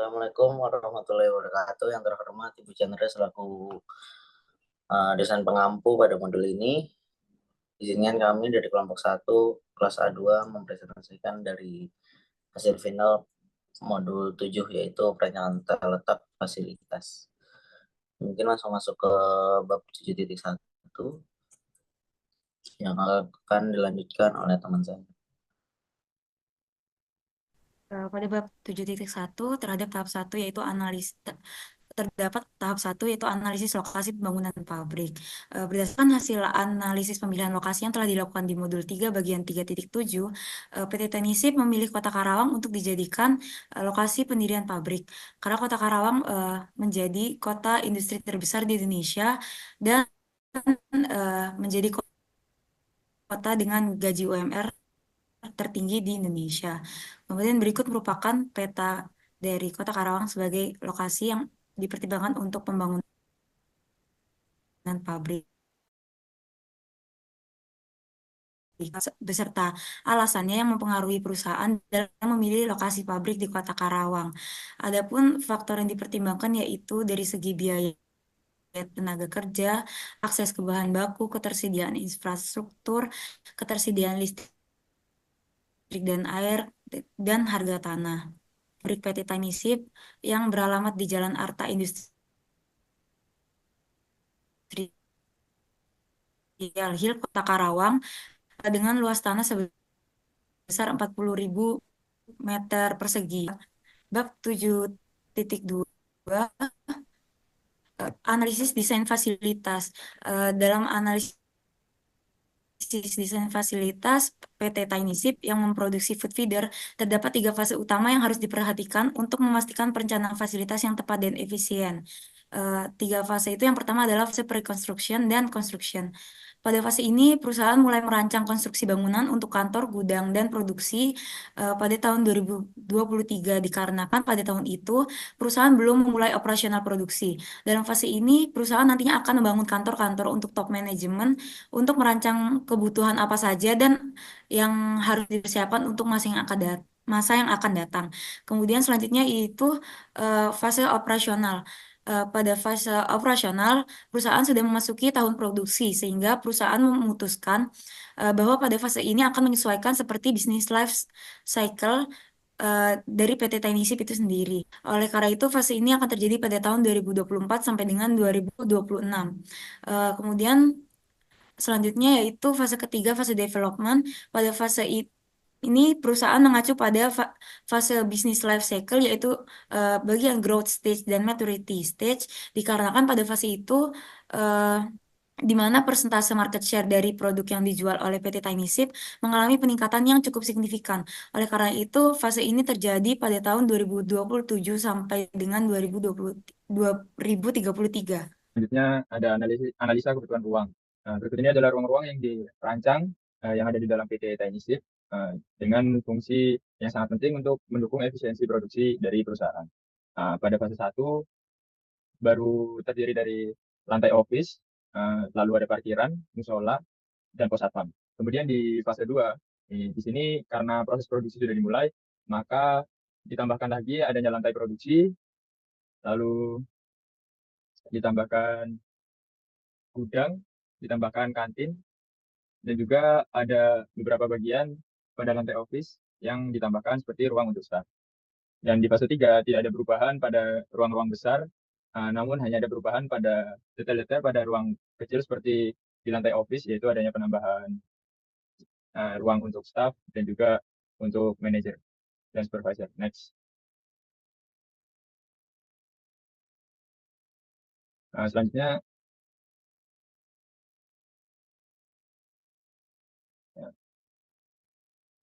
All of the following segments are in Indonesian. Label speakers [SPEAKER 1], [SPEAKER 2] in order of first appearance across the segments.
[SPEAKER 1] Assalamualaikum warahmatullahi wabarakatuh. Yang terhormat Ibu Chandra selaku desain pengampu pada modul ini. Izinkan kami dari kelompok 1 kelas A2 mempresentasikan dari hasil final modul 7 yaitu perencanaan tata letak fasilitas. Mungkin langsung masuk ke bab 7.1 yang akan dilanjutkan oleh teman saya.
[SPEAKER 2] Pada bab 7.1 terhadap tahap 1 yaitu terdapat tahap 1 yaitu analisis lokasi pembangunan pabrik. Berdasarkan hasil analisis pemilihan lokasi yang telah dilakukan di modul 3 bagian 3.7, PT Teknisip memilih Kota Karawang untuk dijadikan lokasi pendirian pabrik. Karena Kota Karawang menjadi kota industri terbesar di Indonesia dan menjadi kota dengan gaji UMR tertinggi di Indonesia. Kemudian berikut merupakan peta dari Kota Karawang sebagai lokasi yang dipertimbangkan untuk pembangunan pabrik beserta alasannya yang mempengaruhi perusahaan dalam memilih lokasi pabrik di Kota Karawang. Adapun faktor yang dipertimbangkan yaitu dari segi biaya tenaga kerja, akses ke bahan baku, ketersediaan infrastruktur, ketersediaan listrik dan air, dan harga tanah. Pabrik PT Tanisip yang beralamat di Jalan Arta Industrial Hill, Kota Karawang, dengan luas tanah sebesar 40.000 meter persegi. Bab 7.2, analisis desain fasilitas. Dalam analisis desain fasilitas PT Tainisip yang memproduksi food feeder, terdapat 3 fase utama yang harus diperhatikan untuk memastikan perencanaan fasilitas yang tepat dan efisien. 3 fase itu yang pertama adalah fase pre-construction dan construction. Pada fase ini, perusahaan mulai merancang konstruksi bangunan untuk kantor, gudang, dan produksi pada tahun 2023 dikarenakan pada tahun itu perusahaan belum memulai operasional produksi. Dalam fase ini, perusahaan nantinya akan membangun kantor-kantor untuk top manajemen untuk merancang kebutuhan apa saja dan yang harus dipersiapkan untuk masa yang akan datang. Kemudian selanjutnya itu fase operasional. Pada fase operasional, perusahaan sudah memasuki tahun produksi sehingga perusahaan memutuskan bahwa pada fase ini akan menyesuaikan seperti bisnis life cycle dari PT Teknisip itu sendiri. Oleh karena itu, fase ini akan terjadi pada tahun 2024 sampai dengan 2026. Kemudian selanjutnya yaitu fase ketiga, fase development. Pada fase ini perusahaan mengacu pada fase business life cycle yaitu bagian growth stage dan maturity stage dikarenakan pada fase itu eh, di mana persentase market share dari produk yang dijual oleh PT Tainisip mengalami peningkatan yang cukup signifikan. Oleh karena itu, fase ini terjadi pada tahun 2027 sampai dengan 2033.
[SPEAKER 3] Selanjutnya ada analisa kebutuhan ruang. Berikut ini adalah ruang-ruang yang dirancang yang ada di dalam PT Teknisip dengan fungsi yang sangat penting untuk mendukung efisiensi produksi dari perusahaan. Pada fase 1 baru terdiri dari lantai office, lalu ada parkiran, musola, dan pos satpam. Kemudian di fase 2, di sini karena proses produksi sudah dimulai, maka ditambahkan lagi adanya lantai produksi, lalu ditambahkan gudang, ditambahkan kantin, dan juga ada beberapa bagian pada lantai office yang ditambahkan seperti ruang untuk staff. Dan di fase 3 tidak ada perubahan pada ruang-ruang besar, namun hanya ada perubahan pada detail-detail pada ruang kecil seperti di lantai office, yaitu adanya penambahan ruang untuk staff dan juga untuk manajer dan supervisor. Next. Selanjutnya, ya,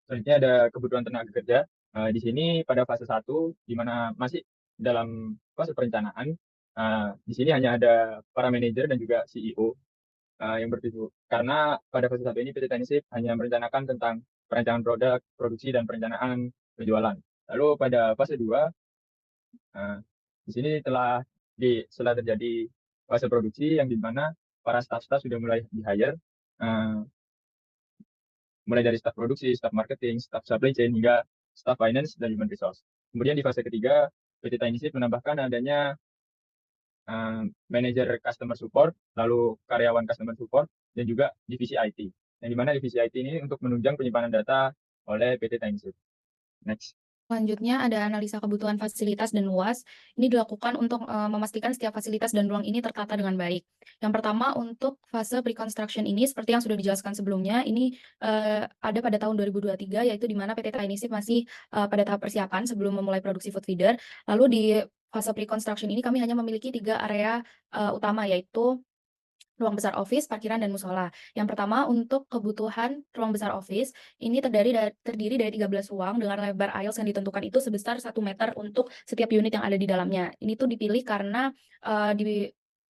[SPEAKER 3] selanjutnya ada kebutuhan tenaga kerja. Di sini pada fase 1, di mana masih dalam fase perencanaan, di sini hanya ada para manajer dan juga CEO yang bertujuh. Karena pada fase 1 ini PT Teknisip hanya merencanakan tentang perencanaan produk, produksi, dan perencanaan penjualan. Lalu pada fase 2, di sini setelah terjadi fase produksi yang di mana para staf-staf sudah mulai di-hire, mulai dari staf produksi, staf marketing, staf supply chain, hingga staf finance dan human resource. Kemudian di fase ketiga, PT Tainisip menambahkan adanya manajer customer support, lalu karyawan customer support, dan juga divisi IT. Yang dimana divisi IT ini untuk menunjang penyimpanan data oleh PT Tainisip. Next.
[SPEAKER 4] Selanjutnya ada analisa kebutuhan fasilitas dan luas. Ini dilakukan untuk memastikan setiap fasilitas dan ruang ini tertata dengan baik. Yang pertama untuk fase pre-construction ini seperti yang sudah dijelaskan sebelumnya, ini ada pada tahun 2023 yaitu di mana PT Tainisip masih pada tahap persiapan sebelum memulai produksi food feeder. Lalu di fase pre-construction ini kami hanya memiliki 3 area utama yaitu ruang besar office, parkiran, dan musola. Yang pertama untuk kebutuhan ruang besar office, ini terdiri dari 13 ruang dengan lebar aisles yang ditentukan itu sebesar 1 meter untuk setiap unit yang ada di dalamnya. Ini tuh dipilih karena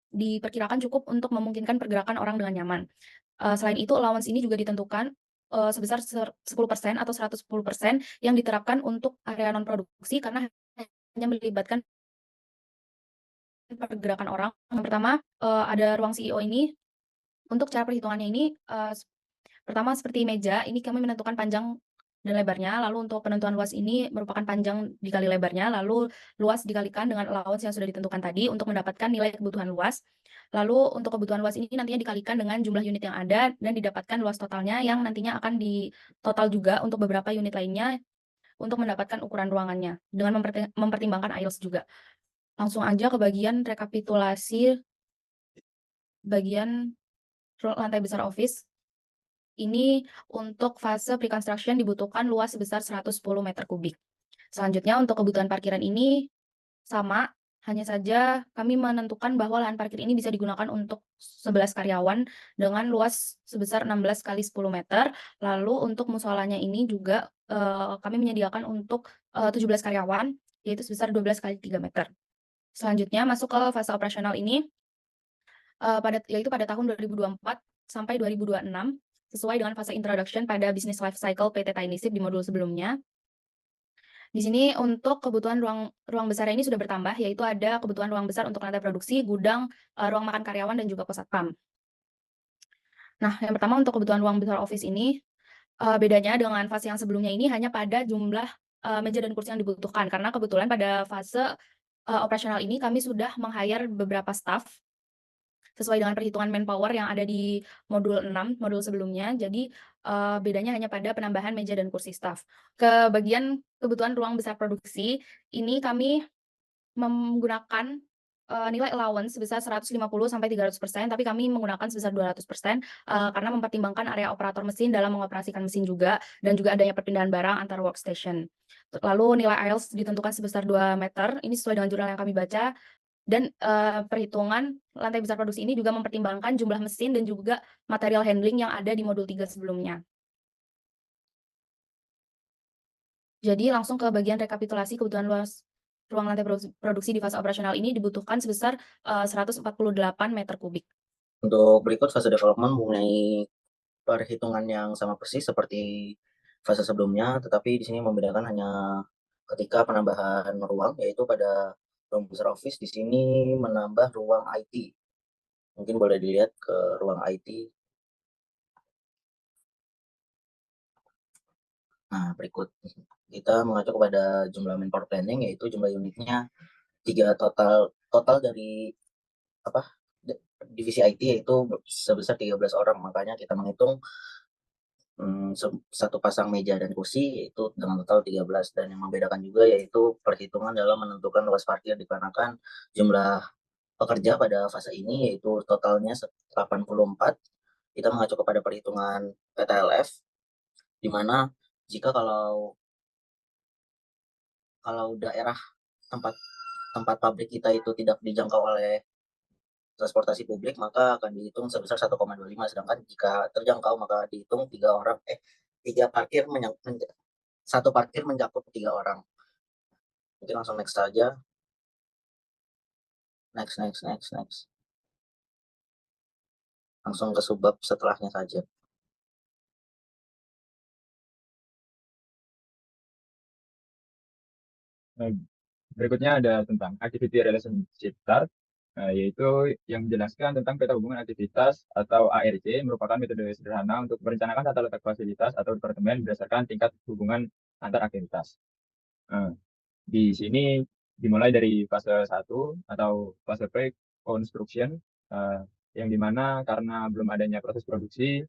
[SPEAKER 4] diperkirakan cukup untuk memungkinkan pergerakan orang dengan nyaman. Selain itu allowance ini juga ditentukan sebesar 10% atau 110% yang diterapkan untuk area non-produksi karena hanya melibatkan pergerakan orang. Yang pertama ada ruang CEO ini. Untuk cara perhitungannya ini pertama seperti meja, ini kami menentukan panjang dan lebarnya. Lalu untuk penentuan luas ini merupakan panjang dikali lebarnya, lalu luas dikalikan dengan allowance yang sudah ditentukan tadi untuk mendapatkan nilai kebutuhan luas. Lalu untuk kebutuhan luas ini nantinya dikalikan dengan jumlah unit yang ada dan didapatkan luas totalnya yang nantinya akan ditotal juga untuk beberapa unit lainnya untuk mendapatkan ukuran ruangannya dengan mempertimbangkan aisles juga. Langsung aja ke bagian rekapitulasi bagian lantai besar office. Ini untuk fase pre-construction dibutuhkan luas sebesar 110 meter kubik. Selanjutnya untuk kebutuhan parkiran ini sama, hanya saja kami menentukan bahwa lahan parkir ini bisa digunakan untuk 11 karyawan dengan luas sebesar 16 kali 10 meter. Lalu untuk musolanya ini juga kami menyediakan untuk 17 karyawan, yaitu sebesar 12 kali 3 meter. Selanjutnya masuk ke fase operasional ini, yaitu pada tahun 2024 sampai 2026, sesuai dengan fase introduction pada business life cycle PT Tainisip di modul sebelumnya. Di sini untuk kebutuhan ruang besar ini sudah bertambah, yaitu ada kebutuhan ruang besar untuk lantai produksi, gudang, ruang makan karyawan, dan juga pos satpam. Nah, yang pertama untuk kebutuhan ruang besar office ini, bedanya dengan fase yang sebelumnya ini hanya pada jumlah meja dan kursi yang dibutuhkan, karena kebetulan pada fase operasional ini kami sudah meng-hire beberapa staff sesuai dengan perhitungan manpower yang ada di modul 6, modul sebelumnya. Jadi bedanya hanya pada penambahan meja dan kursi staff. Ke bagian kebutuhan ruang besar produksi, ini kami menggunakan nilai allowance sebesar 150-300%, tapi kami menggunakan sebesar 200% karena mempertimbangkan area operator mesin dalam mengoperasikan mesin juga, dan juga adanya perpindahan barang antar workstation. Lalu nilai aisles ditentukan sebesar 2 meter, ini sesuai dengan jurnal yang kami baca. Dan perhitungan lantai besar produksi ini juga mempertimbangkan jumlah mesin dan juga material handling yang ada di modul 3 sebelumnya. Jadi langsung ke bagian rekapitulasi kebutuhan luas ruang lantai produksi di fase operasional ini dibutuhkan sebesar 148 meter kubik.
[SPEAKER 1] Untuk berikut fase development mempunyai perhitungan yang sama persis seperti fase sebelumnya, tetapi di sini membedakan hanya ketika penambahan ruang, yaitu pada ruang besar office di sini menambah ruang IT. Mungkin boleh dilihat ke ruang IT. Nah, berikut kita mengacu kepada jumlah manpower planning, yaitu jumlah unitnya 3 total dari divisi IT yaitu sebesar 13 orang. Makanya kita menghitung satu pasang meja dan kursi yaitu dengan total 13, dan yang membedakan juga yaitu perhitungan dalam menentukan luas parkir dikarenakan jumlah pekerja pada fase ini yaitu totalnya 84. Kita mengacu kepada perhitungan PTLF, di mana jika kalau daerah tempat pabrik kita itu tidak dijangkau oleh transportasi publik, maka akan dihitung sebesar 1,25, sedangkan jika terjangkau maka dihitung 3 parkir satu parkir mencakup 3 orang. Mungkin langsung next saja. Next. Langsung ke subbab setelahnya saja.
[SPEAKER 3] Berikutnya ada tentang activity relationship chart, yaitu yang menjelaskan tentang peta hubungan aktivitas atau ARC, merupakan metode sederhana untuk merencanakan tata letak fasilitas atau departemen berdasarkan tingkat hubungan antar aktivitas. Di sini dimulai dari fase 1 atau fase pre-construction, yang dimana karena belum adanya proses produksi,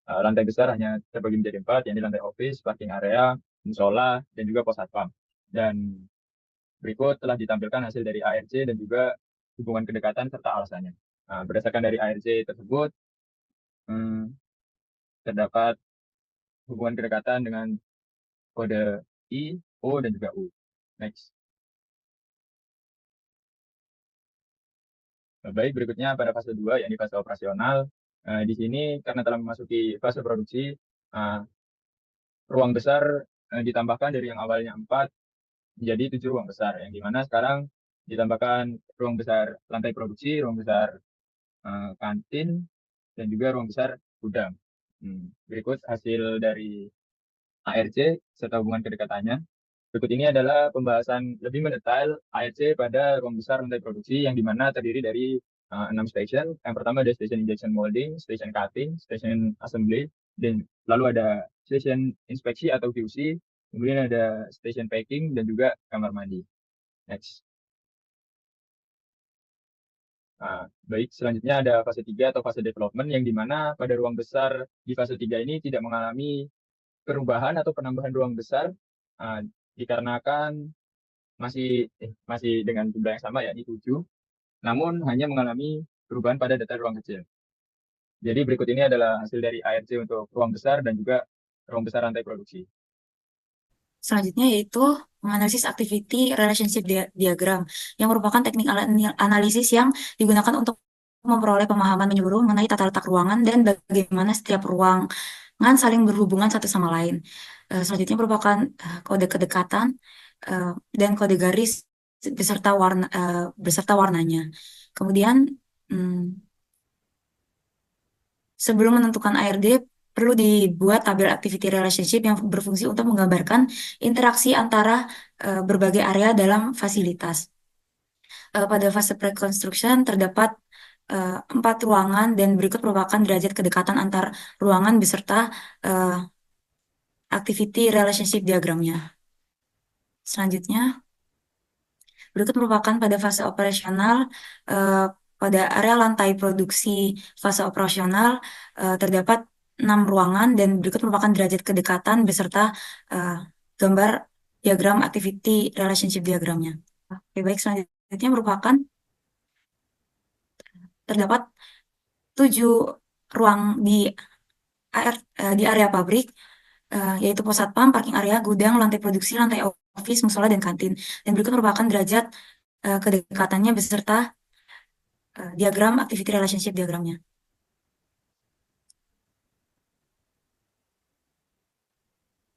[SPEAKER 3] lantai besar hanya terbagi menjadi 4, yakni lantai office, parking area, musola, dan juga pos satpam. Dan berikut telah ditampilkan hasil dari ARC dan juga hubungan kedekatan serta alasannya. Berdasarkan dari ARC tersebut, terdapat hubungan kedekatan dengan kode I, O, dan juga U. Next. Baik, berikutnya pada fase 2, yakni fase operasional. Di sini karena telah memasuki fase produksi, ruang besar ditambahkan dari yang awalnya 4 menjadi 7 ruang besar, yang dimana sekarang ditambahkan ruang besar lantai produksi, ruang besar kantin, dan juga ruang besar gudang. Berikut hasil dari ARC serta hubungan kedekatannya. Berikut ini adalah pembahasan lebih mendetail ARC pada ruang besar lantai produksi yang dimana terdiri dari 6 station. Yang pertama ada station injection molding, station cutting, station assembly, dan lalu ada station inspeksi atau QC, kemudian ada station packing dan juga kamar mandi. Next. Baik, selanjutnya ada fase 3 atau fase development yang dimana pada ruang besar di fase 3 ini tidak mengalami perubahan atau penambahan ruang besar dikarenakan masih dengan jumlah yang sama, yakni 7, namun hanya mengalami perubahan pada detail ruang kecil. Jadi berikut ini adalah hasil dari ARC untuk ruang besar dan juga ruang besar rantai produksi.
[SPEAKER 2] Selanjutnya yaitu menganalisis activity relationship diagram yang merupakan teknik analisis yang digunakan untuk memperoleh pemahaman menyeluruh mengenai tata letak ruangan dan bagaimana setiap ruangan saling berhubungan satu sama lain. Selanjutnya merupakan kode kedekatan dan kode garis beserta warnanya. Kemudian sebelum menentukan ARD, perlu dibuat tabel activity relationship yang berfungsi untuk menggambarkan interaksi antara berbagai area dalam fasilitas. Pada fase pre-construction terdapat 4 ruangan dan berikut merupakan derajat kedekatan antar ruangan beserta activity relationship diagramnya. Selanjutnya, berikut merupakan pada fase operasional. Pada area lantai produksi fase operasional terdapat 6 ruangan dan berikut merupakan derajat kedekatan beserta gambar diagram activity relationship diagramnya. Oke, baik, selanjutnya merupakan terdapat 7 ruang di area pabrik, yaitu pos satpam, parking area, gudang, lantai produksi, lantai office, musola, dan kantin. Dan berikut merupakan derajat kedekatannya beserta diagram activity relationship diagramnya.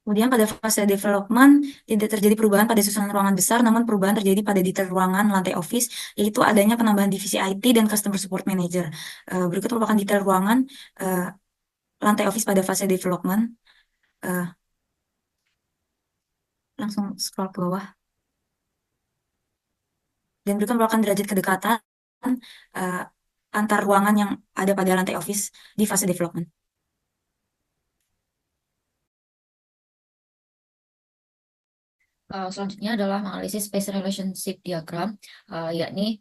[SPEAKER 2] Kemudian pada fase development tidak terjadi perubahan pada susunan ruangan besar, namun perubahan terjadi pada detail ruangan lantai office, yaitu adanya penambahan divisi IT dan customer support manager. Berikut merupakan detail ruangan lantai office pada fase development. Langsung scroll ke bawah. Dan berikut merupakan derajat kedekatan antar ruangan yang ada pada lantai office di fase development.
[SPEAKER 4] Selanjutnya adalah menganalisis space relationship diagram, yakni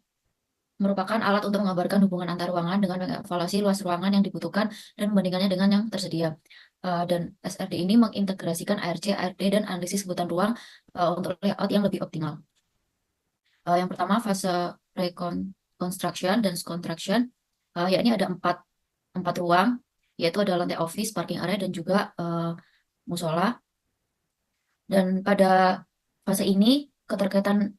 [SPEAKER 4] merupakan alat untuk menggambarkan hubungan antar ruangan dengan mengevaluasi luas ruangan yang dibutuhkan dan membandingkannya dengan yang tersedia. Dan SRD ini mengintegrasikan ARC, ARD, dan analisis kebutuhan ruang untuk layout yang lebih optimal. Yang pertama, fase reconstruction dan construction, yakni ada 4 ruang, yaitu ada lantai office, parking area, dan juga musola. Dan pada fase ini, keterkaitan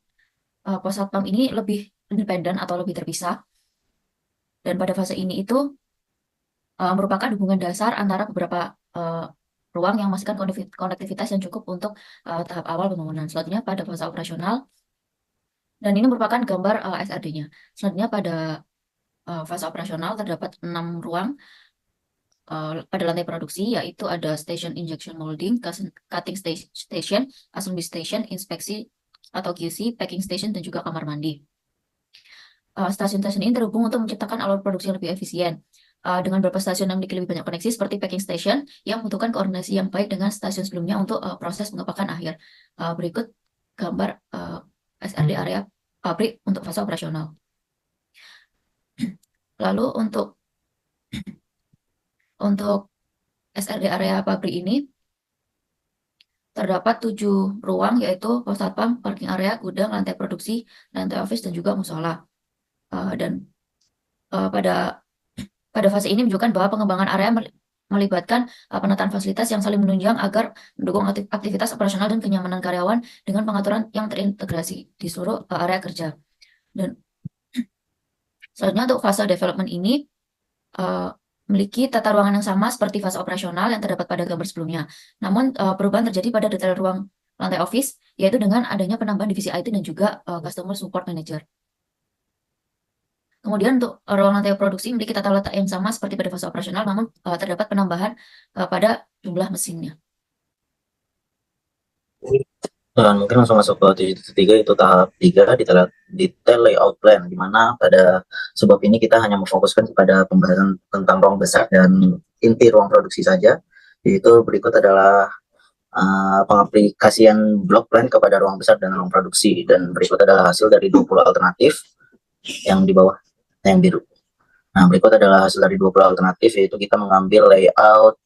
[SPEAKER 4] pos satpam ini lebih independen atau lebih terpisah. Dan pada fase ini itu merupakan hubungan dasar antara beberapa ruang yang memastikan konektivitas yang cukup untuk tahap awal pembangunan. Selanjutnya pada fase operasional, dan ini merupakan gambar SRD-nya. Selanjutnya pada fase operasional terdapat 6 ruang pada lantai produksi, yaitu ada station injection molding, cutting station, assembly station, inspeksi atau QC, packing station, dan juga kamar mandi. Stasiun-stasiun ini terhubung untuk menciptakan alur produksi yang lebih efisien. Dengan beberapa stasiun yang memiliki lebih banyak koneksi seperti packing station yang membutuhkan koordinasi yang baik dengan stasiun sebelumnya untuk proses pengepakan akhir. Berikut gambar
[SPEAKER 5] SRD area pabrik untuk fase operasional. Lalu untuk SRD area pabrik ini terdapat 7 ruang, yaitu pos satpam, parking area, gudang, lantai produksi, lantai office, dan juga musola. Pada fase ini menunjukkan bahwa pengembangan area melibatkan penataan fasilitas yang saling menunjang agar mendukung aktivitas operasional dan kenyamanan karyawan dengan pengaturan yang terintegrasi di seluruh area kerja. Dan selanjutnya untuk fase development ini memiliki tata ruangan yang sama seperti fase operasional yang terdapat pada gambar sebelumnya. Namun perubahan terjadi pada detail ruang lantai office, yaitu dengan adanya penambahan divisi IT dan juga customer support manager. Kemudian untuk ruang lantai produksi memiliki tata letak yang sama seperti pada fase operasional, namun terdapat penambahan pada jumlah mesinnya.
[SPEAKER 1] Dan mungkin langsung masuk ke 7.3, itu tahap 3, detail layout plan, di mana pada sebab ini kita hanya memfokuskan kepada pembahasan tentang ruang besar dan inti ruang produksi saja. Yaitu berikut adalah pengaplikasian block plan kepada ruang besar dan ruang produksi, dan berikut adalah hasil dari 20 alternatif yang di bawah yang biru. Nah, berikut adalah hasil dari 20 alternatif, yaitu kita mengambil layout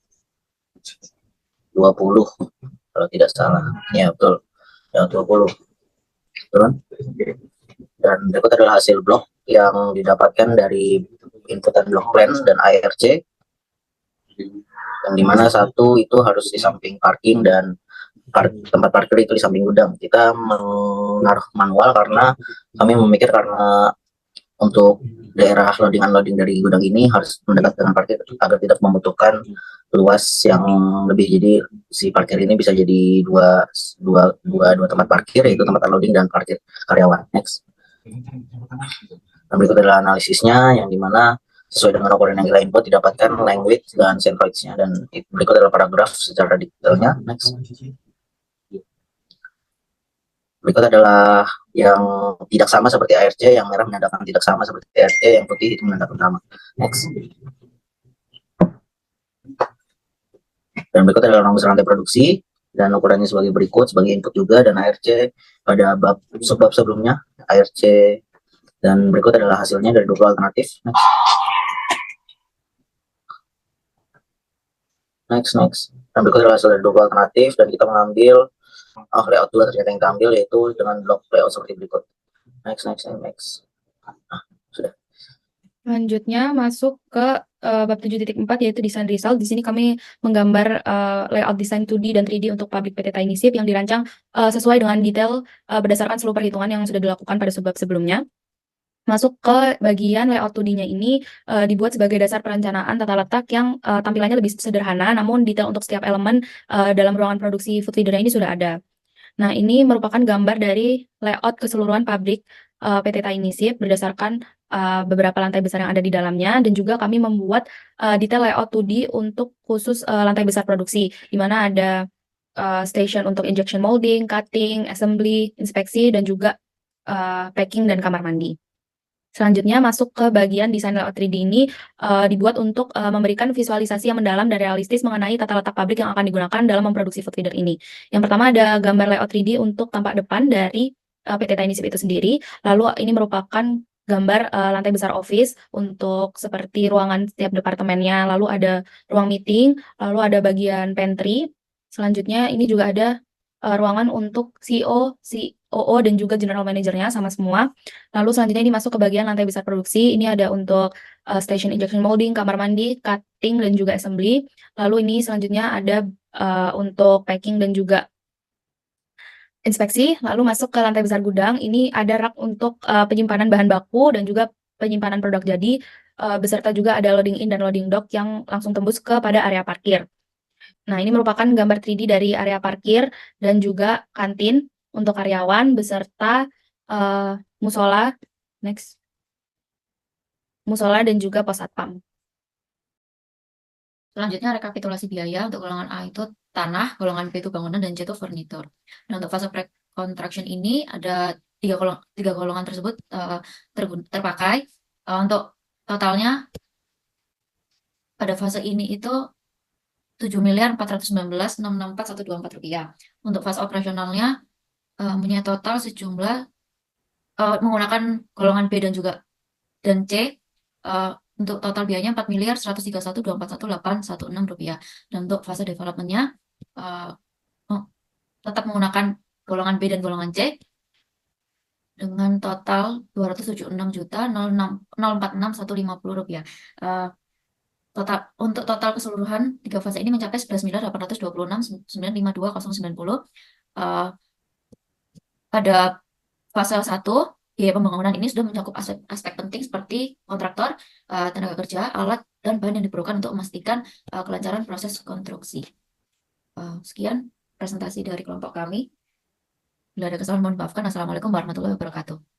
[SPEAKER 1] 20 kalau tidak salah. Ya, betul. Ya, 20. Turun. Dan berikut adalah hasil blok yang didapatkan dari inputan block plan dan ARC, yang dimana satu itu harus di samping parking dan tempat parkir itu di samping gudang. Kita menaruh manual karena kami memikir karena untuk daerah loading unloading dari gudang ini harus mendekat dengan parkir agar tidak membutuhkan luas yang lebih. Jadi si parkir ini bisa jadi dua tempat parkir, yaitu tempat unloading dan parkir karyawan. Next. Dan berikut adalah analisisnya, yang dimana sesuai dengan ukuran yang kita input didapatkan line width dan centroids-nya, dan berikut adalah paragraf secara detailnya. Next. Berikut adalah yang tidak sama seperti ARC, yang merah menandakan tidak sama seperti ARC, yang putih itu menandakan sama. Next. Dan berikut adalah ruang besar lantai produksi, dan ukurannya sebagai berikut, sebagai input juga, dan ARC pada subbab sebelumnya, ARC, dan berikut adalah hasilnya dari 20 alternatif. Next. Dan berikut adalah hasil dari 20 alternatif, dan kita mengambil layout 2 ternyata yang kita ambil, yaitu dengan blok layout seperti berikut. Next. Sudah.
[SPEAKER 4] Selanjutnya masuk ke bab 7.4, yaitu desain result. Di sini kami menggambar layout desain 2D dan 3D untuk pabrik PT Tiny Sip yang dirancang sesuai dengan detail berdasarkan seluruh perhitungan yang sudah dilakukan pada subbab sebelumnya. Masuk ke bagian layout 2D-nya ini dibuat sebagai dasar perencanaan tata letak yang tampilannya lebih sederhana, namun detail untuk setiap elemen dalam ruangan produksi food feeder ini sudah ada. Nah, ini merupakan gambar dari layout keseluruhan pabrik PT Tiny Sip berdasarkan beberapa lantai besar yang ada di dalamnya, dan juga kami membuat detail layout 2D untuk khusus lantai besar produksi, di mana ada station untuk injection molding, cutting, assembly, inspeksi, dan juga packing dan kamar mandi. Selanjutnya masuk ke bagian desain layout 3D ini dibuat untuk memberikan visualisasi yang mendalam dan realistis mengenai tata letak pabrik yang akan digunakan dalam memproduksi food feeder ini. Yang pertama ada gambar layout 3D untuk tampak depan dari PT Tiny Sip itu sendiri. Lalu ini merupakan gambar lantai besar office untuk seperti ruangan setiap departemennya. Lalu ada ruang meeting, lalu ada bagian pantry. Selanjutnya ini juga ada ruangan untuk CEO, COO, dan juga general manajernya sama semua. Lalu selanjutnya ini masuk ke bagian lantai besar produksi. Ini ada untuk station injection molding, kamar mandi, cutting, dan juga assembly. Lalu ini selanjutnya ada untuk packing dan juga inspeksi. Lalu masuk ke lantai besar gudang. Ini ada rak untuk penyimpanan bahan baku dan juga penyimpanan produk jadi, beserta juga ada loading in dan loading dock yang langsung tembus kepada area parkir. Nah, ini merupakan gambar 3D dari area parkir dan juga kantin untuk karyawan beserta musola, musola dan juga pos satpam.
[SPEAKER 5] Selanjutnya rekapitulasi biaya. Untuk golongan A itu tanah, golongan B itu bangunan, dan C itu furnitur. Dan untuk fase pre-construction ini ada tiga golongan tersebut terpakai. Untuk totalnya pada fase ini itu 7.419.664.124 rupiah. Untuk fase operasionalnya punya total sejumlah menggunakan golongan B dan C, untuk total biayanya 4.131.241.816 rupiah. Dan untuk fase developmentnya tetap menggunakan golongan B dan golongan C dengan total 276.046.150 rupiah. Untuk total keseluruhan 3 fase ini mencapai 11.826.952.090. Pada fase 1, biaya pembangunan ini sudah mencakup aspek penting seperti kontraktor, tenaga kerja, alat, dan bahan yang diperlukan untuk memastikan kelancaran proses konstruksi. Sekian presentasi dari kelompok kami. Bila ada kesalahan mohon maafkan. Assalamualaikum warahmatullahi wabarakatuh.